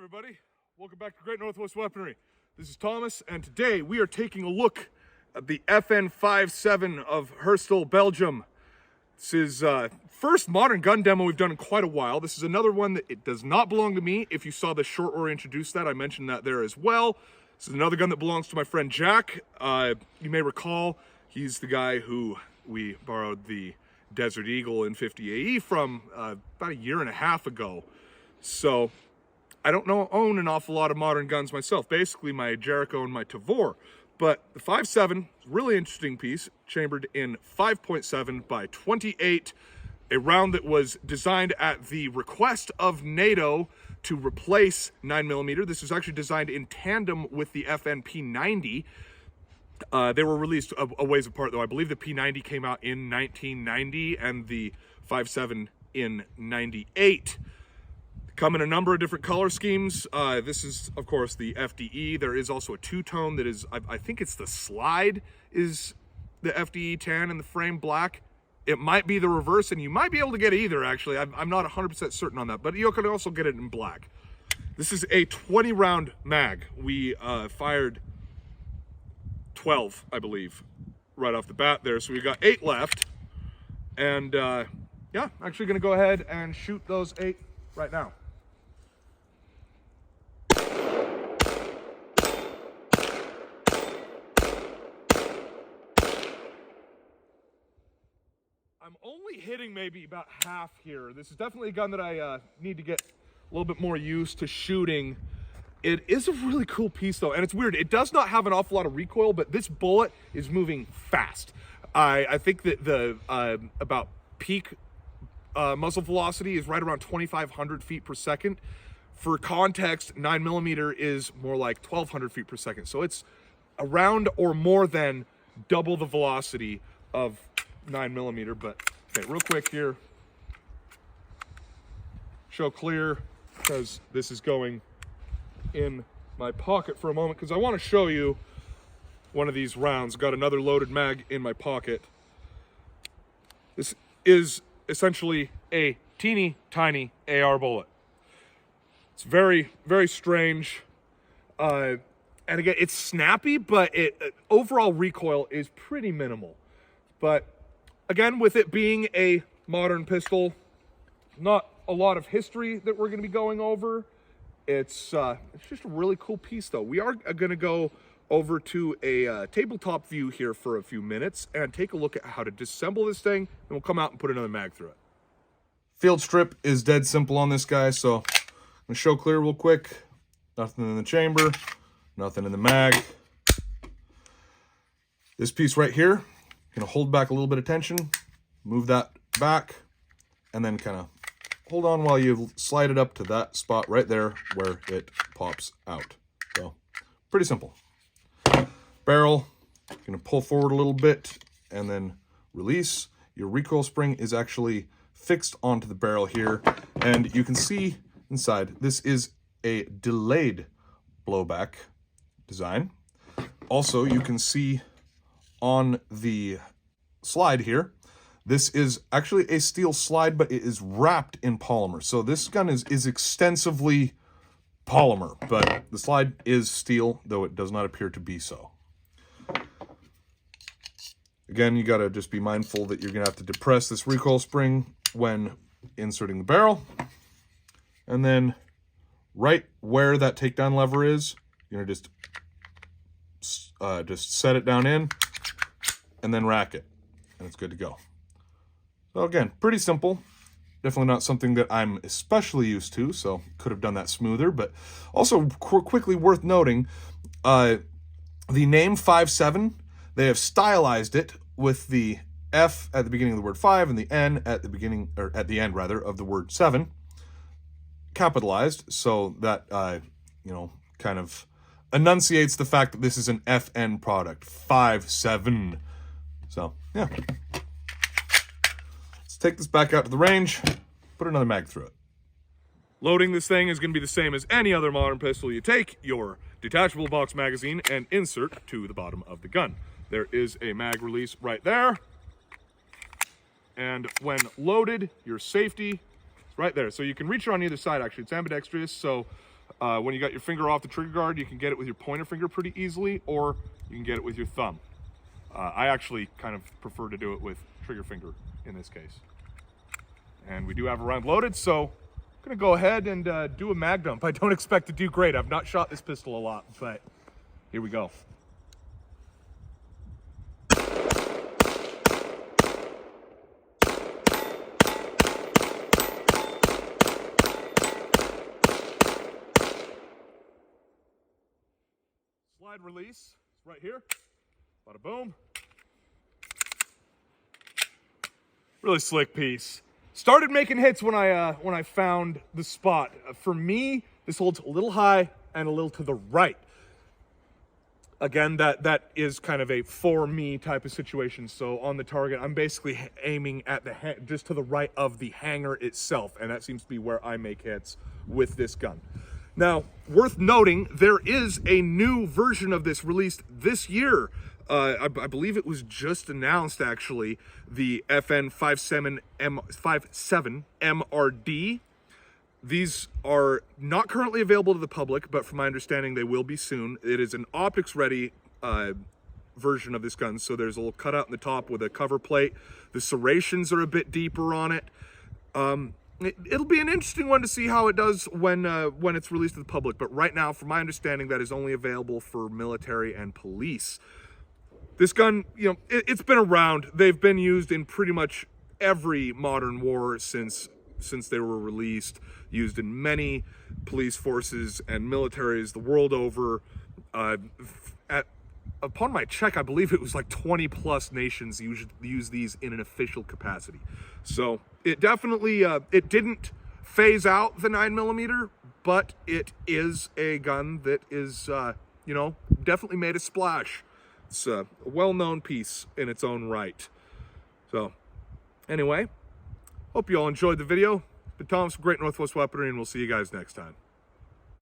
everybody. Welcome back to Great Northwest Weaponry. This is Thomas, and today we are taking a look at the FN Five-seveN of Herstal, Belgium. This is first modern gun demo we've done in quite a while. This is another one that it does not belong to me. If you saw the short where I introduced that, I mentioned that there as well. This is another gun that belongs to my friend Jack. You may recall, he's the guy who we borrowed the Desert Eagle in 50 AE from about a year and a half ago. So I don't own an awful lot of modern guns myself, basically my Jericho and my Tavor. But the Five-seveN is a really interesting piece, chambered in 5.7 by 28, a round that was designed at the request of NATO to replace 9mm. This was actually designed in tandem with the FN P90. They were released a ways apart, though. I believe the P90 came out in 1990 and the Five-seveN in 98. Come in a number of different color schemes. This is, of course, the FDE. There is also a two-tone that is, I think it's the slide is the FDE tan and the frame black. It might be the reverse, and you might be able to get either, actually. I'm not 100% certain on that, but you can also get it in black. This is a 20-round mag. We fired 12, I believe, right off the bat there. So we got 8 left. And, yeah, actually going to go ahead and shoot those 8 right now. I'm only hitting maybe about half here. This is definitely a gun that I need to get a little bit more used to shooting. It is a really cool piece though, and it's weird. It does not have an awful lot of recoil, but this bullet is moving fast. I think that the about peak muzzle velocity is right around 2,500 feet per second. For context, 9mm is more like 1,200 feet per second. So it's around or more than double the velocity of 9mm. But okay, real quick here, show clear, because this is going in my pocket for a moment, because I want to show you one of these rounds. Got another loaded mag in my pocket. This is essentially a teeny tiny AR bullet. It's very, very strange. And again, it's snappy, but overall recoil is pretty minimal. But again, with it being a modern pistol, not a lot of history that we're going to be going over. It's just a really cool piece, though. We are going to go over to a tabletop view here for a few minutes and take a look at how to disassemble this thing, and we'll come out and put another mag through it. Field strip is dead simple on this guy, so I'm going to show clear real quick. Nothing in the chamber, nothing in the mag. This piece right here, going to hold back a little bit of tension, move that back, and then kind of hold on while you slide it up to that spot right there where it pops out. So, pretty simple. Barrel, going to pull forward a little bit and then release. Your recoil spring is actually fixed onto the barrel here, and you can see inside, this is a delayed blowback design. Also, you can see on the slide here, this is actually a steel slide, but it is wrapped in polymer. So this gun is extensively polymer, but the slide is steel, though it does not appear to be so. Again, you got to just be mindful that you're going to have to depress this recoil spring when inserting the barrel. And then right where that takedown lever is, you're going to just set it down in and then rack it, and it's good to go. So again, pretty simple. Definitely not something that I'm especially used to, so could have done that smoother. But also quickly worth noting, the name Five-seveN, they have stylized it with the F at the beginning of the word 5 and the N at the beginning, or at the end rather, of the word 7, capitalized, so that you know, kind of enunciates the fact that this is an FN product, Five-seveN. So yeah. Take this back out to the range, put another mag through it. Loading this thing is going to be the same as any other modern pistol. You take your detachable box magazine and insert to the bottom of the gun. There is a mag release right there. And when loaded, your safety is right there. So you can reach it on either side, actually. It's ambidextrous, so When you got your finger off the trigger guard, you can get it with your pointer finger pretty easily, or you can get it with your thumb. I actually kind of prefer to do it with trigger finger in this case. And we do have a round loaded, so I'm gonna go ahead and do a mag dump. I don't expect to do great. I've not shot this pistol a lot, but here we go. Slide release right here. Bada boom. Really slick piece. Started making hits when I found the spot. For me, this holds a little high and a little to the right. Again, that is kind of a for me type of situation. So on the target, I'm basically aiming at the just to the right of the hanger itself, and that seems to be where I make hits with this gun. Now, worth noting, there is a new version of this released this year. I believe it was just announced, actually, the FN Five-seveN MRD. These are not currently available to the public, but from my understanding, they will be soon. It is an optics-ready version of this gun, so there's a little cutout in the top with a cover plate. The serrations are a bit deeper on it. It'll be an interesting one to see how it does when it's released to the public, but right now, from my understanding, that is only available for military and police. This gun, you know, it's been around. They've been used in pretty much every modern war since they were released, used in many police forces and militaries the world over. Upon my check, I believe it was like 20 plus nations use these in an official capacity. So it definitely, it didn't phase out the 9mm, but it is a gun that is, you know, definitely made a splash. It's a well-known piece in its own right. So anyway, hope you all enjoyed the video. It's been Thomas from Great Northwest Weaponry, and we'll see you guys next time.